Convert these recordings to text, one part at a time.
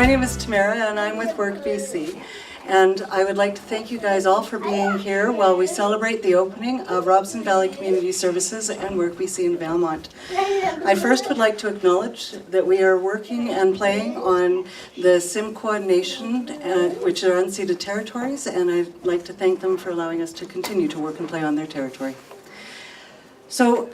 My name is Tamara and I'm with Work BC. And I would like to thank you guys all for being here while we celebrate the opening of Robson Valley Community Services and Work BC in Valemount. I first would like to acknowledge that we are working and playing on the Simquad Nation, which are unceded territories, and I'd like to thank them for allowing us to continue to work and play on their territory. So,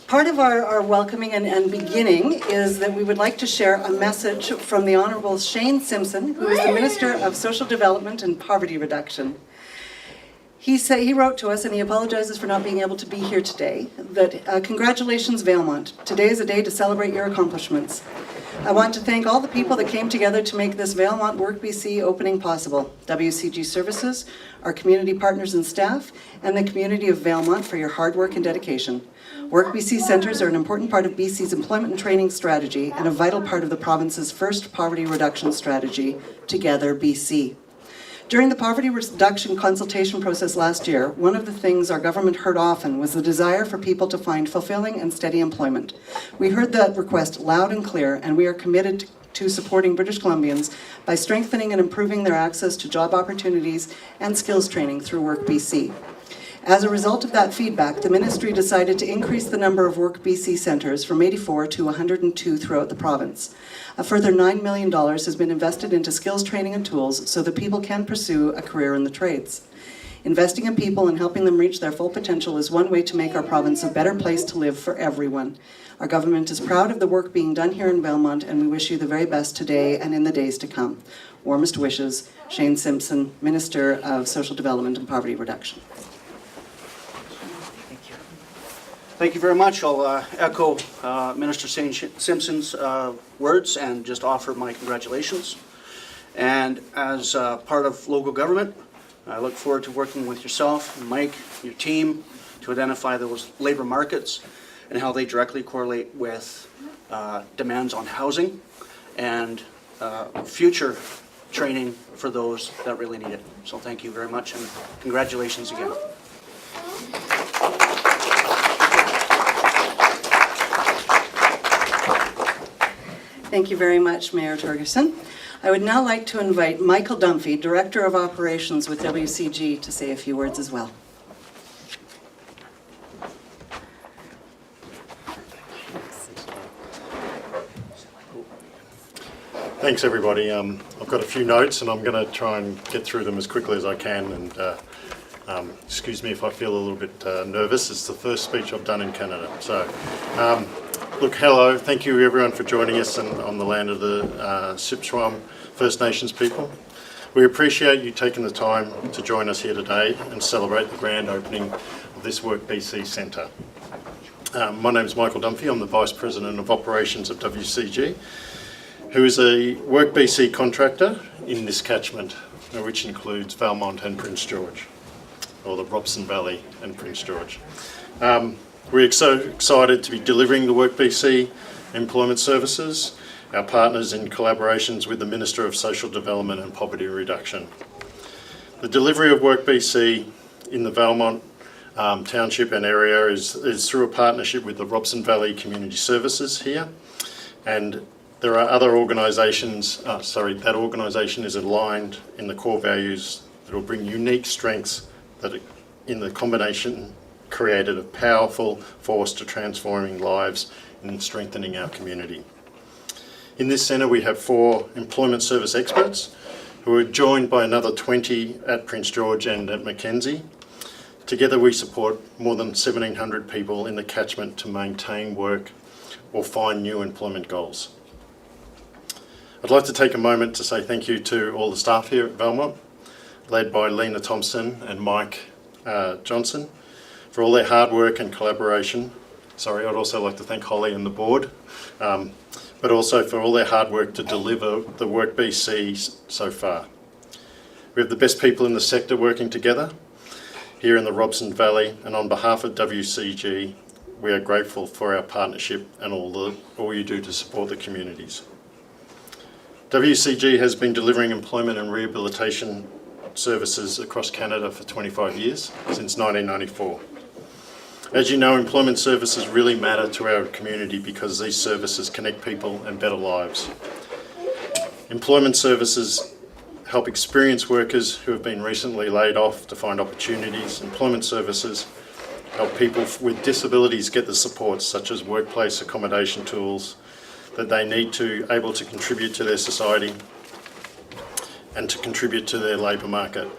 part of our welcoming and beginning is that we would like to share a message from the Honourable Shane Simpson, who is the Minister of Social Development and Poverty Reduction. He wrote to us, and he apologizes for not being able to be here today, that congratulations Valemount. Today is a day to celebrate your accomplishments. I want to thank all the people that came together to make this Valemount Work BC opening possible. WCG Services, our community partners and staff, and the community of Valemount for your hard work and dedication. Work BC centres are an important part of BC's employment and training strategy and a vital part of the province's first poverty reduction strategy, Together BC. During the poverty reduction consultation process last year, one of the things our government heard often was the desire for people to find fulfilling and steady employment. We heard that request loud and clear, and we are committed to supporting British Columbians by strengthening and improving their access to job opportunities and skills training through Work BC. As a result of that feedback, the Ministry decided to increase the number of Work BC centres from 84 to 102 throughout the province. A further $9 million has been invested into skills training and tools so that people can pursue a career in the trades. Investing in people and helping them reach their full potential is one way to make our province a better place to live for everyone. Our government is proud of the work being done here in Valemount, and we wish you the very best today and in the days to come. Warmest wishes, Shane Simpson, Minister of Social Development and Poverty Reduction. Thank you very much. I'll echo Minister Simpson's words and just offer my congratulations. And as part of local government, I look forward to working with yourself, Mike, your team, to identify those labour markets and how they directly correlate with demands on housing and future training for those that really need it. So thank you very much and congratulations again. Thank you very much, Mayor Torgerson. I would now like to invite Michael Dunphy, Director of Operations with WCG, to say a few words as well. Thanks everybody. I've got a few notes and I'm going to try and get through them as quickly as I can, and excuse me if I feel a little bit nervous. It's the first speech I've done in Canada. So, look, hello, thank you everyone for joining us on the land of the Sipswam First Nations people. We appreciate you taking the time to join us here today and celebrate the grand opening of this Work BC Centre. My name is Michael Dunphy. I'm the Vice President of Operations of WCG, who is a Work BC contractor in this catchment, which includes Valemount and Prince George, or the Robson Valley and Prince George. We're so excited to be delivering the Work BC employment services, our partners in collaborations with the Minister of Social Development and Poverty Reduction. The delivery of Work BC in the Valemount township and area is through a partnership with the Robson Valley Community Services here, and there are other organisations, that organisation is aligned in the core values that will bring unique strengths that in the combination created a powerful force to transforming lives and strengthening our community. In this centre we have 4 employment service experts who are joined by another 20 at Prince George and at Mackenzie. Together we support more than 1,700 people in the catchment to maintain work or find new employment goals. I'd like to take a moment to say thank you to all the staff here at Valemount, led by Lena Thompson and Mike Johnson, for all their hard work and collaboration. Sorry, I'd also like to thank Holly and the board, but also for all their hard work to deliver the Work BC so far. We have the best people in the sector working together here in the Robson Valley, and on behalf of WCG, we are grateful for our partnership and all you do to support the communities. WCG has been delivering employment and rehabilitation services across Canada for 25 years, since 1994. As you know, employment services really matter to our community because these services connect people and better lives. Employment services help experienced workers who have been recently laid off to find opportunities. Employment services help people with disabilities get the supports such as workplace accommodation tools that they need to able to contribute to their society and to contribute to their labour market.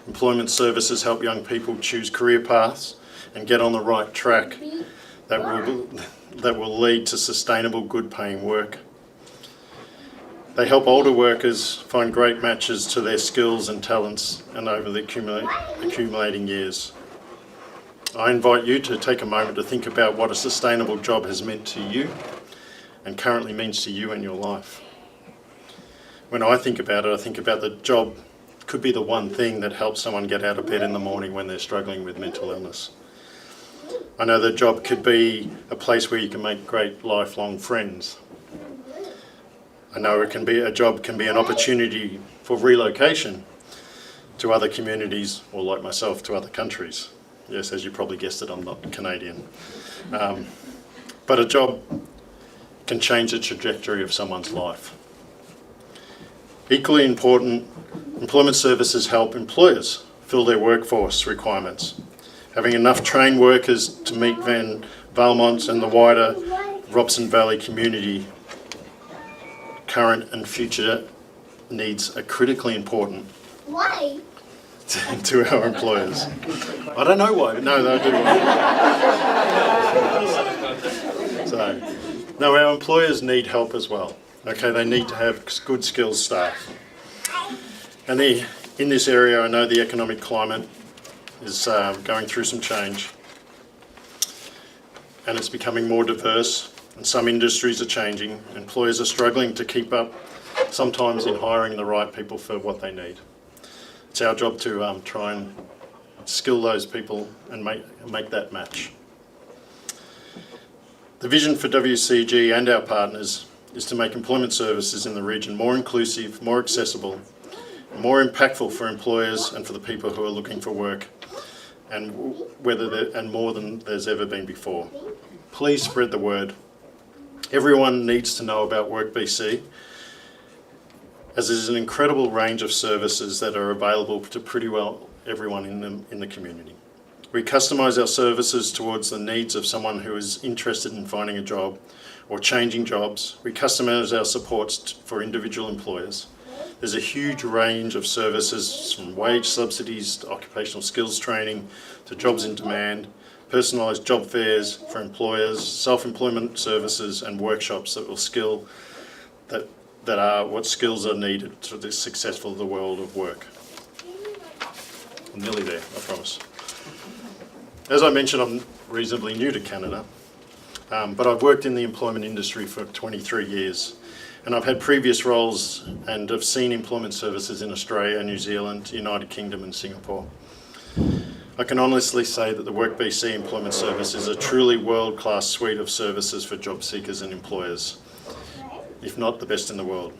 Employment services help young people choose career paths and get on the right track that will lead to sustainable, good paying work. They help older workers find great matches to their skills and talents and over the accumulating years. I invite you to take a moment to think about what a sustainable job has meant to you and currently means to you in your life. When I think about it, I think about the job could be the one thing that helps someone get out of bed in the morning when they're struggling with mental illness. I know the job could be a place where you can make great lifelong friends. I know a job can be an opportunity for relocation to other communities, or like myself, to other countries. Yes, as you probably guessed it, I'm not Canadian. But a job can change the trajectory of someone's life. Equally important, employment services help employers fill their workforce requirements. Having enough trained workers to meet Valemount and the wider Robson Valley community current and future needs are critically important. Why? To our employers. I don't know why, but no, they do. So, no, our employers need help as well. Okay, they need to have good skills staff. And in this area, I know the economic climate is going through some change, and it's becoming more diverse, and some industries are changing. Employers are struggling to keep up, sometimes in hiring the right people for what they need. It's our job to try and skill those people and make that match. The vision for WCG and our partners is to make employment services in the region more inclusive, more accessible, more impactful for employers and for the people who are looking for work, and more than there's ever been before. Please spread the word. Everyone needs to know about Work BC, as there's an incredible range of services that are available to pretty well everyone in the community. We customise our services towards the needs of someone who is interested in finding a job or changing jobs. We customise our supports for individual employers. There's a huge range of services, from wage subsidies to occupational skills training to jobs in demand, personalised job fairs for employers, self-employment services and workshops that are what skills are needed to be successful in the world of work. I'm nearly there, I promise. As I mentioned, I'm reasonably new to Canada, but I've worked in the employment industry for 23 years, and I've had previous roles and have seen employment services in Australia, New Zealand, United Kingdom and Singapore. I can honestly say that the Work BC Employment Service is a truly world-class suite of services for job seekers and employers, if not the best in the world.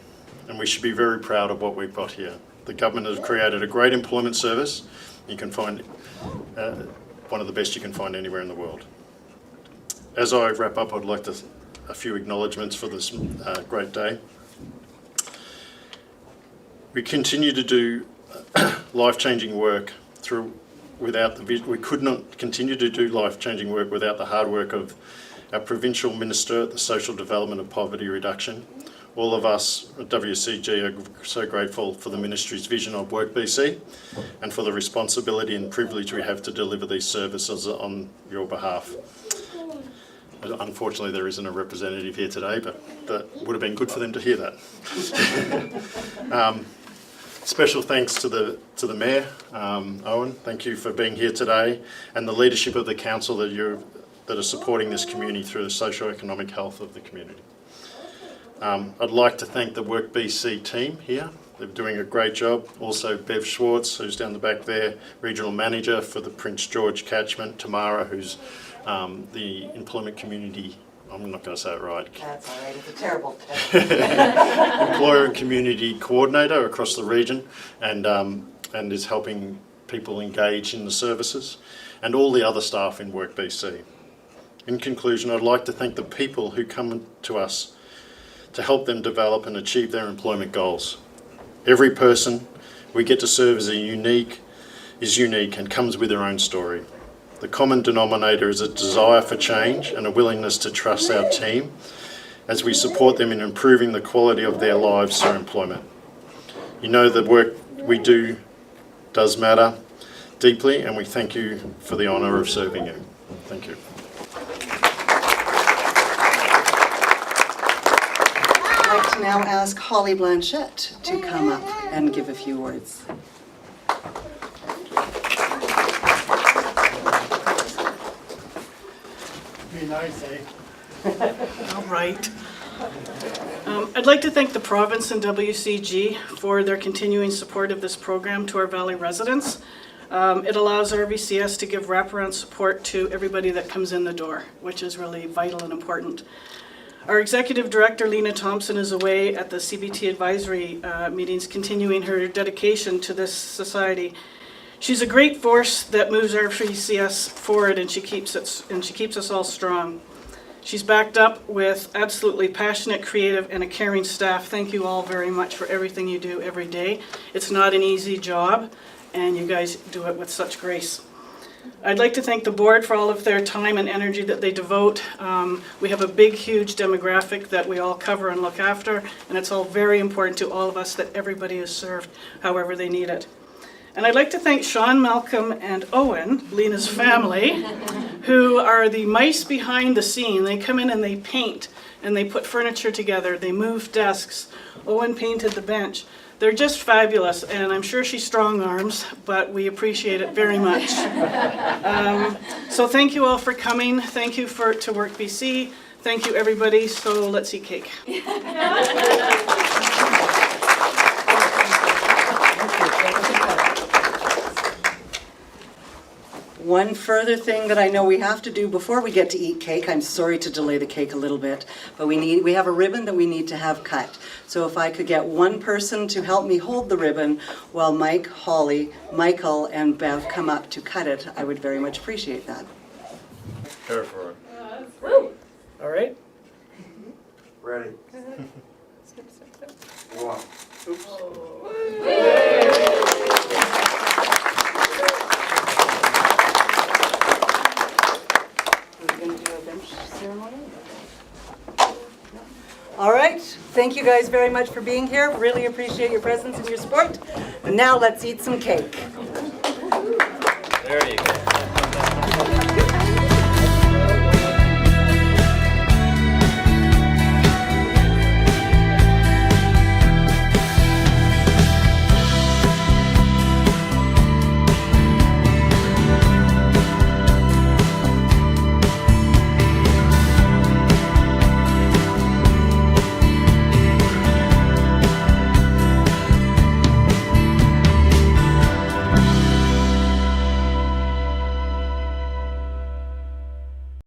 And we should be very proud of what we've got here. The government has created a great employment service. You can find one of the best you can find anywhere in the world. As I wrap up, I'd like a few acknowledgements for this great day. We continue to do life-changing work we could not continue to do life-changing work without the hard work of our Provincial Minister at the Social Development of Poverty Reduction. All of us at WCG are so grateful for the Ministry's vision of Work BC and for the responsibility and privilege we have to deliver these services on your behalf. Unfortunately, there isn't a representative here today, but that would have been good for them to hear that. Special thanks to the Mayor, Owen. Thank you for being here today, and the leadership of the council that are supporting this community through the socio-economic health of the community. I'd like to thank the Work BC team here. They're doing a great job. Also Bev Schwartz, who's down the back there, Regional Manager for the Prince George catchment. Tamara, who's the Employment Community, I'm not going to say it right. That's all right, it's a terrible Employer and Community Coordinator across the region, and is helping people engage in the services, and all the other staff in Work BC. In conclusion, I'd like to thank the people who come to us to help them develop and achieve their employment goals. Every person we get to serve is unique and comes with their own story. The common denominator is a desire for change and a willingness to trust our team as we support them in improving the quality of their lives through employment. You know the work we do does matter deeply, and we thank you for the honour of serving you. Thank you. I'd like to now ask Holly Blanchette to come up and give a few words. Be nice, eh? All right. I'd like to thank the province and WCG for their continuing support of this program to our Valley residents. It allows RVCS to give wraparound support to everybody that comes in the door, which is really vital and important. Our Executive Director, Lena Thompson, is away at the CBT advisory meetings, continuing her dedication to this society. She's a great force that moves RVCS forward, and she keeps us all strong. She's backed up with absolutely passionate, creative, and a caring staff. Thank you all very much for everything you do every day. It's not an easy job, and you guys do it with such grace. I'd like to thank the board for all of their time and energy that they devote. We have a big, huge demographic that we all cover and look after, and it's all very important to all of us that everybody is served however they need it. And I'd like to thank Sean, Malcolm, and Owen, Lena's family, who are the mice behind the scene. They come in and they paint, and they put furniture together, they move desks. Owen painted the bench. They're just fabulous, and I'm sure she strong arms, but we appreciate it very much. So thank you all for coming. Thank you to Work BC. Thank you, everybody. So let's eat cake. One further thing that I know we have to do before we get to eat cake, I'm sorry to delay the cake a little bit, but we have a ribbon that we need to have cut. So if I could get one person to help me hold the ribbon while Mike, Holly, Michael, and Bev come up to cut it, I would very much appreciate that. Go for it. All right. Ready. One. All right, thank you guys very much for being here. Really appreciate your presence and your support. And now let's eat some cake. There you go.